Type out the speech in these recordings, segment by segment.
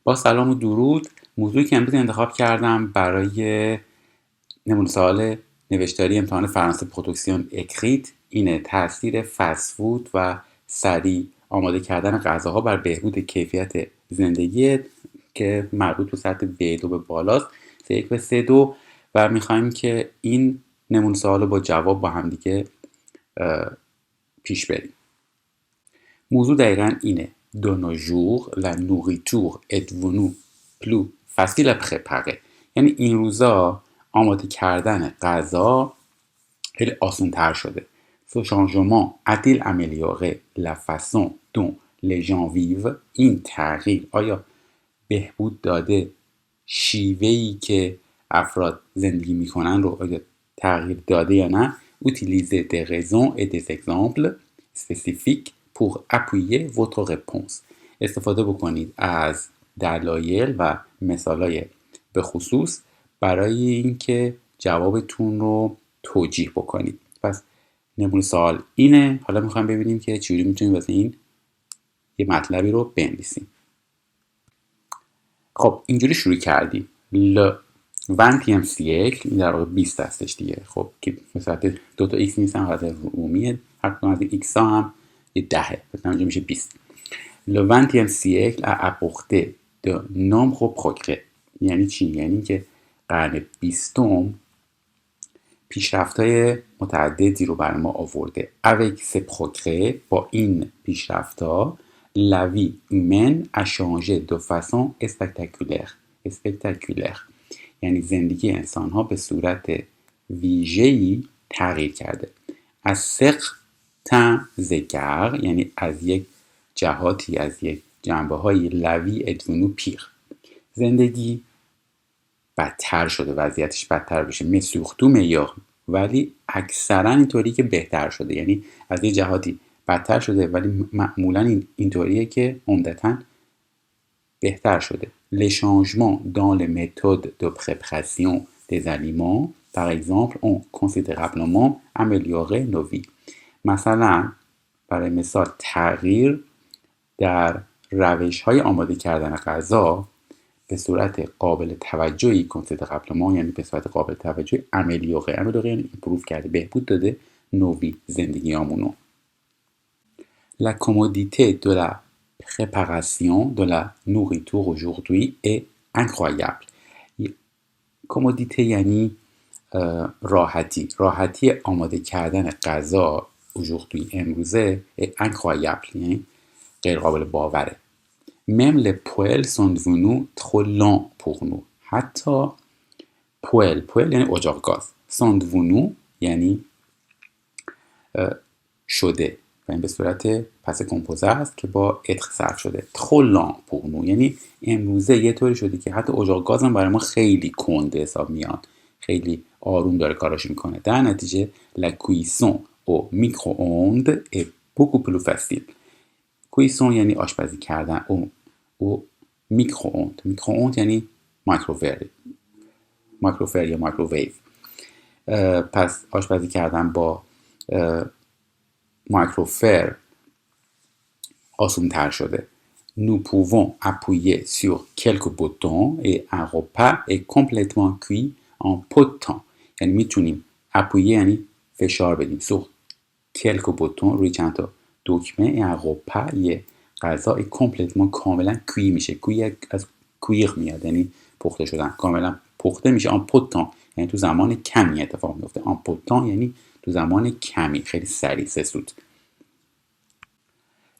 با سلام و درود. موضوعی که امروز انتخاب کردم برای نمونه سوال نوشتاری امتحان فرانسه پرودوکسیون اکریت اینه: تاثیر فست فود و سریع آماده کردن غذاها بر بهبود کیفیت زندگی، که مربوط به سطح B2 به بالاست، 3.1 و 3.2، و میخوایم که این نمونه سوال رو با جواب با هم دیگه پیش بریم. موضوع دقیقا اینه: de nos jours la nourriture est devenue plus facile à préparer. یعنی این روزا آماده کردن غذا خیلی آسان تر شده. Ce changement a-t-il amélioré la façon dont les gens vivent؟ این تغییر آیا بهبود داده شیوهی که افراد زندگی میکنن رو آیا تغییر داده یا نه؟ Utilisez des raisons et des exemples spécifiques pour appuyer votre réponse. استفاده بکنید از دلایل و مثالای به خصوص برای اینکه جوابتون رو توجیه بکنید. پس نمونه سوال اینه. حالا میخوایم ببینیم که چجوری میتونیم واسه این یه مطلبی رو بنویسیم. خب اینجوری شروع کردیم: le 20e siècle، این در واقع 20 هستش دیگه. خب که مثلا دو تا x میسن حالت رومیه، هر کدوم از این x ها هم یه دهه، مثلا اینجا میشه 20. le 20e siècle a apporté de nombreux progrès. یعنی چی؟ یعنی که قرن 20م پیشرفت‌های متعددی رو برای ما آورده. avec ces progrès، با این پیشرفت‌ها، la vie humaine a changé de façon spectaculaire. یعنی زندگی انسان‌ها به صورت ویژه‌ای تغییر کرده. از certains égards، یعنی از یک جهاتی، از یک جنبه‌های la vie est devenue pire. زندگی بدتر شده، وضعیتش بدتر بشه. mais surtout meilleur، ولی اکثرا اینطوری که بهتر شده. یعنی از یه جهاتی بدتر شده ولی معمولا اینطوریه که عمدتاً بهتر شده. les changements dans les méthodes de préparation des aliments par exemple ont considérablement amélioré nos vies. مثلا برای مثال تغییر در روش‌های آماده کردن غذا به صورت قابل توجهی، considérablement یعنی به صورت قابل توجهی، amélioré یعنی improve کرده، بهبود داده نوی زندگیامونو. La commodité de la préparation de la nourriture aujourd'hui est incroyable. commodité یعنی راحتی آماده کردن غذا aujourd'hui امروزه est incroyable، یعنی غیر قابل باوره. même les poêles sont devenus trop lents pour nous. حتی poêle یعنی اجاق گاز، sont devenus یعنی شده و این به صورت پس کمپوزه است که با اتر صرف شده. trop lents pour nous یعنی امروزه یه طوری شده که حتی اجاق گاز هم برای ما خیلی کنده حساب میاد، خیلی آروم داره کاراشو میکنه. در نتیجه la cuisson au micro-ondes est beaucoup plus facile. cuisson یعنی آشپزی کردن او میکرووند یعنی مایکروویو یا مایکروویو. پس آشپزی کردن با مایکروفر آسان تر شده. nous pouvons appuyer sur quelques boutons et un repas est complètement cuit en peu de temps. یعنی میتونیم appuyer یعنی فشار بدیم sur quelques boutons روی چند تا دکمه، un repas یه غذا کامپلتمان کاملا کوی میشه. کوی از کویر میاد یعنی پخته شدن، کاملا پخته میشه. آن پوتان یعنی تو زمان کمی اتفاق میفته. آن پوتان یعنی تو زمان کمی، خیلی سریع، سسود.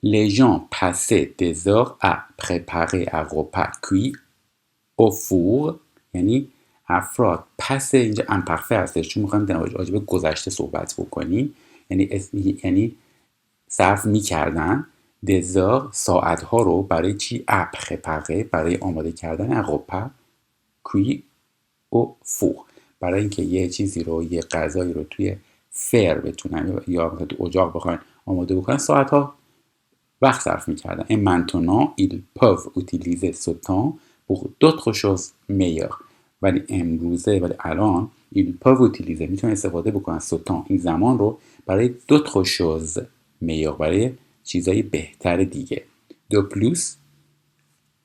les gens passaient des heures à préparer un repas cuit au four. یعنی افراد پس اینجا امپرفه هستش چون میخوایم راجع به گذشته صحبت بکنیم، یعنی صرف میکردن دزار ساعتها رو برای چی؟ اپرپره، برای آماده کردن اغوپا کوی او فور، برای اینکه یه چیزی رو، یه غذایی رو توی فر بتونن یا تو اجاق بخواین آماده بکنن ساعتها وقت صرف میکردن. et maintenant ils peuvent utiliser ce temps pour d'autres choses meilleures. ولی الان ils peuvent utiliser میتونن استفاده بکنن ce temps، این زمان رو، برای d'autres choses meilleures، برای چیزای بهتر دیگه. de plus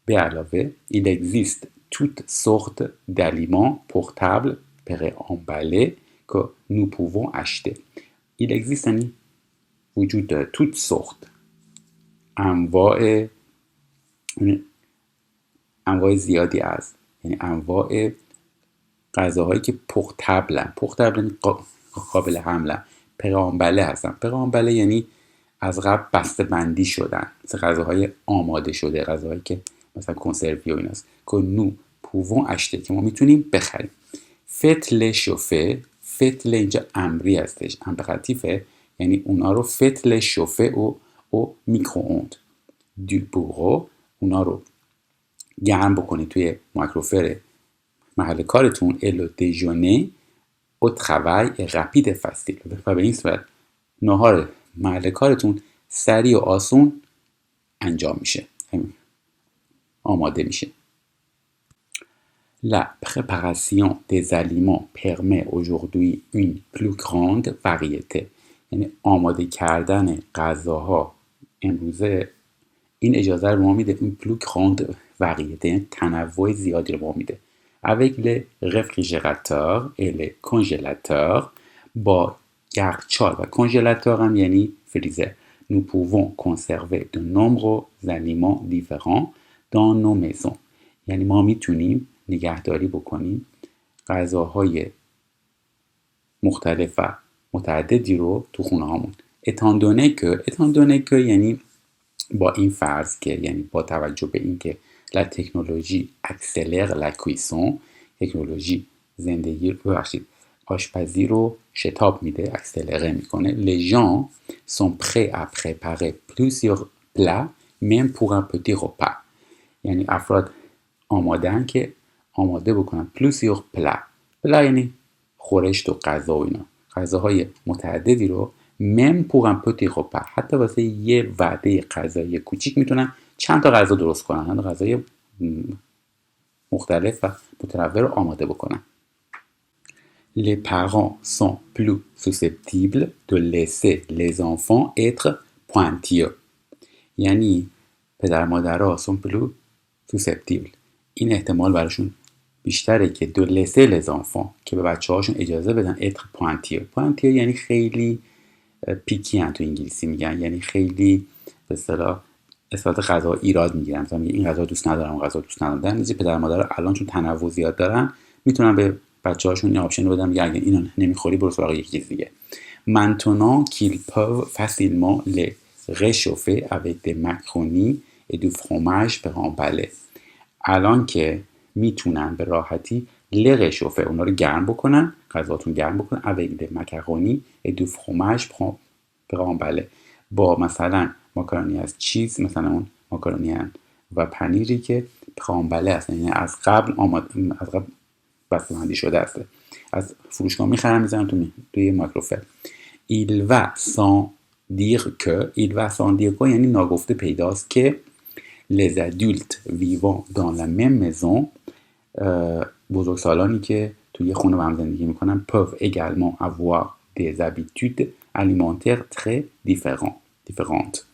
به علاوه il existe toutes sortes d'aliments portables préemballés que nous pouvons acheter. il existe یعنی وجود داره toutes sortes انواع زیادی از یعنی انواع غذاهایی که پختبلن قابل حملن پرامبله هستن پرامبله یعنی از قبل بسته بندی شدن مثل غذاهای آماده شده غذاهایی که مثلا کنسروی و ایناست که نو پوون اشته که ما میتونیم بخریم فتل شوفه فتل اینجا امری هستش امپراتیفه یعنی اونا رو فتل شوفه و میکرووند دو بورو اونا رو گرم بکنید توی مایکروفر محل کارتون الو دیجونه او travail rapide facile و به این صورت نهار محل کارتون سریع و آسون انجام میشه آماده میشه La préparation des aliments permet aujourd'hui une plus grande variété یعنی آماده کردن غذاها امروزه این اجازه رو ما میده این plus grande variété یعنی تنوع زیادی رو ما میده avec les réfrigérateurs et les congélateurs با یخچال و کنژلاتور هم یعنی فریزر nous pouvons conserver de nombreux aliments différents dans nos maisons یعنی ما میتونیم نگهداری بکنیم غذاهای مختلف و متعددی رو تو خونه هامون اتاندونه که یعنی با این فرض که یعنی با توجه به این که la technologie accélère la cuisson تکنولوژی زندگی رو آشپزی رو شتاب میده اکسلره میکنه les gens sont prêts à préparer plusieurs plats même pour un petit repas یعنی افراد آمادن که آماده بکنن plusieurs plats یعنی خورشت و غذا و اینا غذاهای متعددی رو même pour un petit repas حتی واسه یه وعده غذایی کوچیک میتونن چند تا غذا درست کنن چند تا غذای مختلف و متنوع رو آماده بکنن Les parents sont plus susceptibles de laisser les enfants être pointilleux یعنی پدر مادرها sont plus susceptibles این احتمال براشون بیشتره که de laisser les enfants که به بچه هاشون اجازه بدن être pointilleux یعنی خیلی پیکی هن تو انگلیسی میگن یعنی خیلی به اصطلاح غذا ایراد میگیرن مثلا این غذا دوست ندارم غذا دوست ندارم در نتیجه پدر مادر الان چون تنوع زیاد دارن میتونن به بچه‌هاشون این آپشن رو بدن میگن اگه اینو نمیخوری برو سراغ یک چیز دیگه maintenant qu'ils peuvent facilement les réchauffer avec des macaronis et du fromage préemballé الان که میتونن به راحتی les réchauffer اونا رو گرم بکنن غذاتون گرم بکنن avec des macaronis et du fromage préemballé با مثلا ماکارونی از چیز مثلا اون ماکارونی و پنیری که پرامبله هستن یعنی از قبل بسته‌بندی شده است از فروشگاه میخرن میذارن توی مایکروفر il va sans dire que یعنی ناگفته پیداست که les adultes vivant dans la même maison بزرگسالانی که توی خونه با هم زندگی میکنن peuvent également avoir des habitudes alimentaires très différentes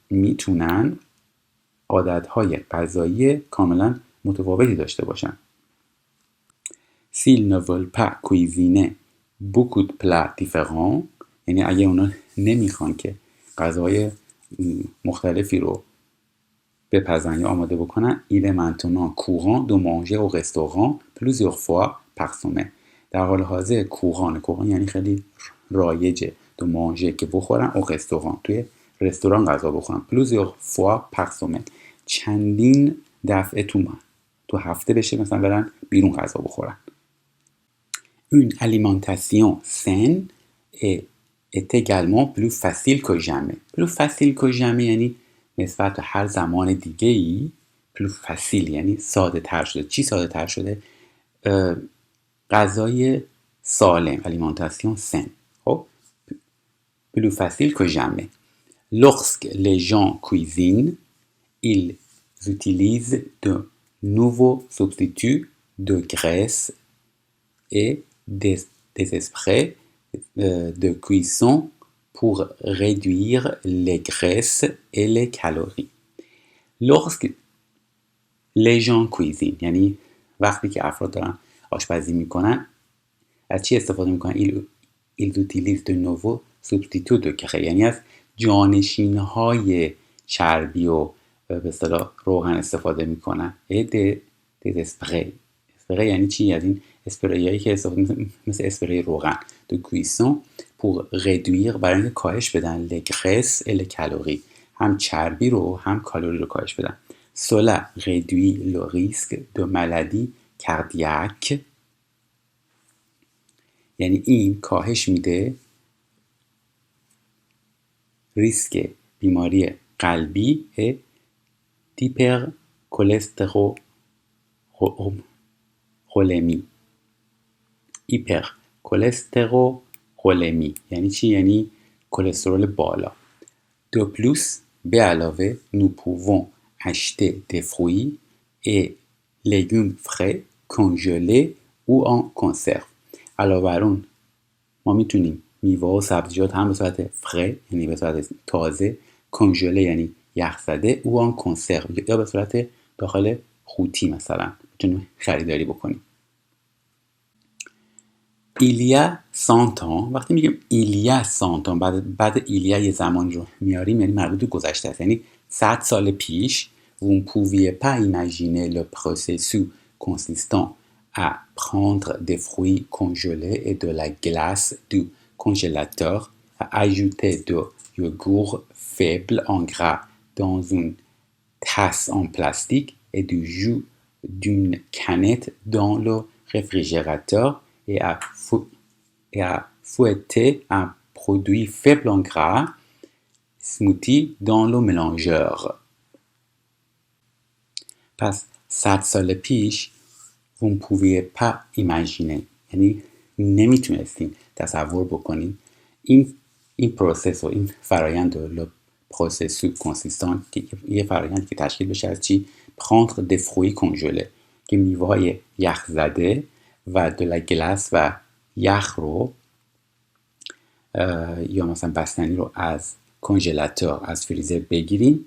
میتونن عادتهای غذایی کاملا متفاوتی داشته باشن s'ils ne veulent pas cuisiner beaucoup de plats différents یعنی اگه اونا نمیخوان که غذاهای مختلفی رو بپزن یا آماده بکنن il est maintenant courant de manger au restaurant plusieurs fois par semaine در حال حاضر courant یعنی خیلی رایجه de manger که بخورن au restaurant توی رستوران غذا بخورن plusieurs fois par semaine چندین دفعه تو هفته بشه مثلا برن بیرون غذا بخورن une alimentation saine est également plus facile que jamais یعنی نسبت به هر زمان دیگه ای plus facile یعنی ساده تر شده چی ساده تر شده غذای سالم alimentation saine خب plus facile que jamais lorsque les gens cuisinent ils utilisent de nouveaux substituts de graisse et des sprays de cuisson pour réduire les graisses et les calories. les gens cuisine، یعنی وقتی که افراد دارن آشپزی میکنن از چی استفاده میکنن؟ ils utilisent de nouveaux substituts de graisse، یعنی از جانشین‌های چربی و به اصطلاح روغن استفاده میکنن. des sprays، اسپری یعنی چی؟ از این اسپریایی که استفاده مثل اسپری روغن de cuisson pour réduire، برای اینکه کاهش بدن les graisses et les calories، هم چربی رو هم کالری رو کاهش بدن. cela réduit le risque de maladie cardiaque، یعنی این کاهش میده ریسک بیماری قلبی هیپرکلسترولمی. هیپرکلسترولمی یعنی چی؟ یعنی کلسترول بالا. de plus، به علاوه nous pouvons acheter des fruits et légumes frais congelés ou en conserve. علاوه بر اون ما میتونیم میوه و سبزیجات هم به صورت فره یعنی به صورت تازه، کنژله یعنی یخزده، او آن کنسرو یا به صورت داخل قوطی مثلا میتونیم خریداری بکنیم. ایلیا سانتان، وقتی میگیم ایلیا سانتان بعد ایلیا یه زمان رو میاریم یعنی مربوط به گذشته است، یعنی 100 سال پیش vous ne pouviez pas imaginer le processus consistant à prendre des fruits congelés et de la glace du congélateur, à ajouter du yogourt faible en gras dans une tasse en plastique et du jus d'une canette dans le réfrigérateur et à fouetter un produit faible en gras smoothie dans le mélangeur. پس 100 سال پیش vous ne pouviez pas imaginer، یعنی نمیتونستیم تصور بکنیم این پروسس و این فرایند و پروسسو کنسیستان که یه فرایند که تشکیل بشه از چی؟ prendre des fruits congelés که میوه های یخ زده و de la glace و یخ رو یا مثلا بستنی رو از کنژلاتور از فریزر بگیریم.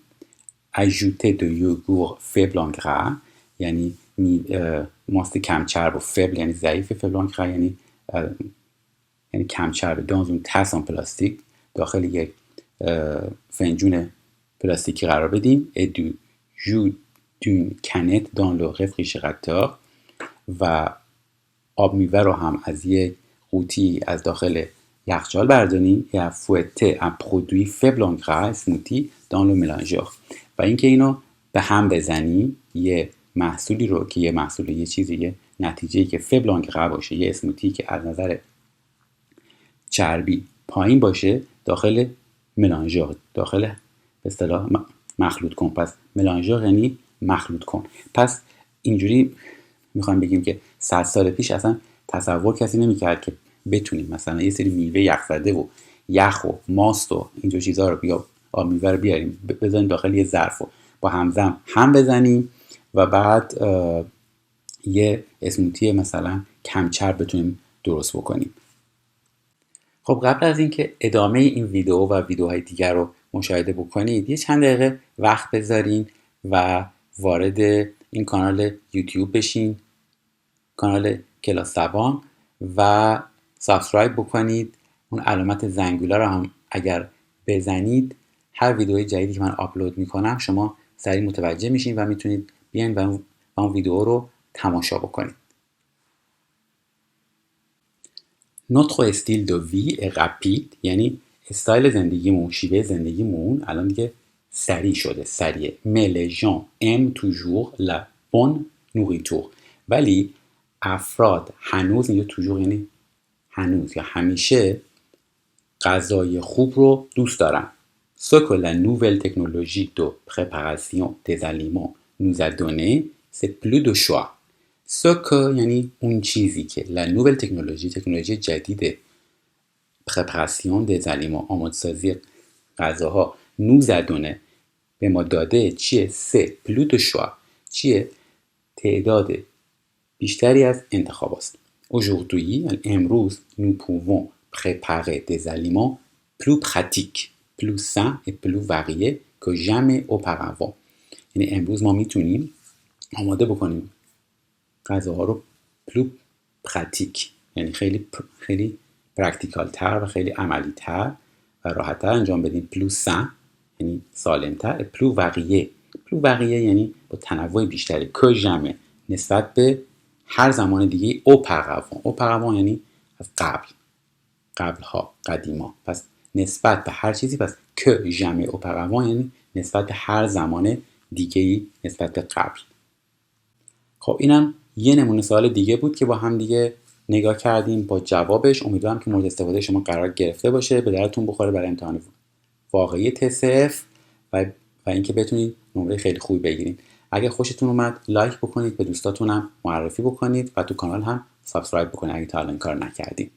ajouter de yogourt faible en gras یعنی ماست کم چرب و فیبل یعنی ضعیف، فیبل en gras یعنی کم چرب. dans une tasse en plastique داخل یک فنجون پلاستیکی قرار بدیم. et du jus d'une canette dans le réfrigérateur و آب میوه رو هم از یک قوطی از داخل یخچال برداریم. et à fouetter un produit faible en gras smoothie dans le mélangeur و اینکه اینو به هم بزنیم یه محصولی رو که یه محصول یه چیزی یه نتیجه‌ای که فیبل ان گرا باشه، یه اسموتی که از نظر چربی پایین باشه داخل ملانژور، داخل به اصطلاح مخلوط کن. پس ملانژور یعنی مخلوط کن. پس اینجوری میخوایم بگیم که 100 سال پیش اصلا تصور کسی نمی‌کرد که بتونیم مثلا یه سری میوه یخزده و یخ و ماست و اینجور چیزا رو آب میوه رو بیاریم بذاریم داخل یه ظرف و با هم بزنیم و بعد یه اسموتی مثلا کم چرب بتونیم درست بکنیم. خب قبل از اینکه ادامه این ویدیو و ویدیوهای دیگر رو مشاهده بکنید یه چند دقیقه وقت بذارین و وارد این کانال یوتیوب بشین، کانال کلاس زبان، و سابسکرایب بکنید. اون علامت زنگوله رو هم اگر بزنید هر ویدیوی جدیدی که من آپلود میکنم شما سریع متوجه میشین و میتونید بیاین و اون ویدیو رو تماشا بکنید. Notre style de vie est rapide، یعنی استایل زندگیمون، شیوه زندگیمون الان دیگه سریع شده، سریعه. Mais les gens aiment toujours la bonne nourriture، ولی افراد هنوز، یا toujours یعنی هنوز یا همیشه، غذای خوب رو دوست دارن. Ce que la nouvelle technologie de préparation des aliments nous a donné, c'est plus de choix. Ce que یعنی اون چیزی که la nouvelle تکنولوژی جدید préparation des aliments، آماده‌سازی غذاها، nous a donné به ما داده چیه؟ c'est plus de choix، چیه؟ تعداد بیشتری از انتخاب است. Aujourd'hui، امروز، nous pouvons préparer des aliments plus pratiques، plus sains et plus variés que jamais auparavant. یعنی امروز ما میتونیم آماده بکنیم غذاها رو پلو پراتیک، یعنی خیلی پرکتیکال تر و خیلی عملی تر و راحت تر انجام بدیم. پلو سن یعنی سالم تر. پلو وقیه یعنی با تنوع بیشتری. که ژمه نسبت به هر زمان دیگه. اوپاراوان یعنی از قبلها، قدیما. پس نسبت به هر چیزی. پس که ژمه اوپاراوان یعنی نسبت به هر زمان دیگه‌ای نسبت به قبل. خب اینم یه نمونه سوال دیگه بود که با هم دیگه نگاه کردیم با جوابش. امیدوارم که مورد استفاده شما قرار گرفته باشه، به درتون بخوره برای امتحان واقعی TCF و اینکه بتونید نمره خیلی خوبی بگیرید. اگه خوشتون اومد لایک بکنید، به دوستاتونم معرفی بکنید و تو کانال هم سابسکرایب بکنید اگه تا الان کار نکردید.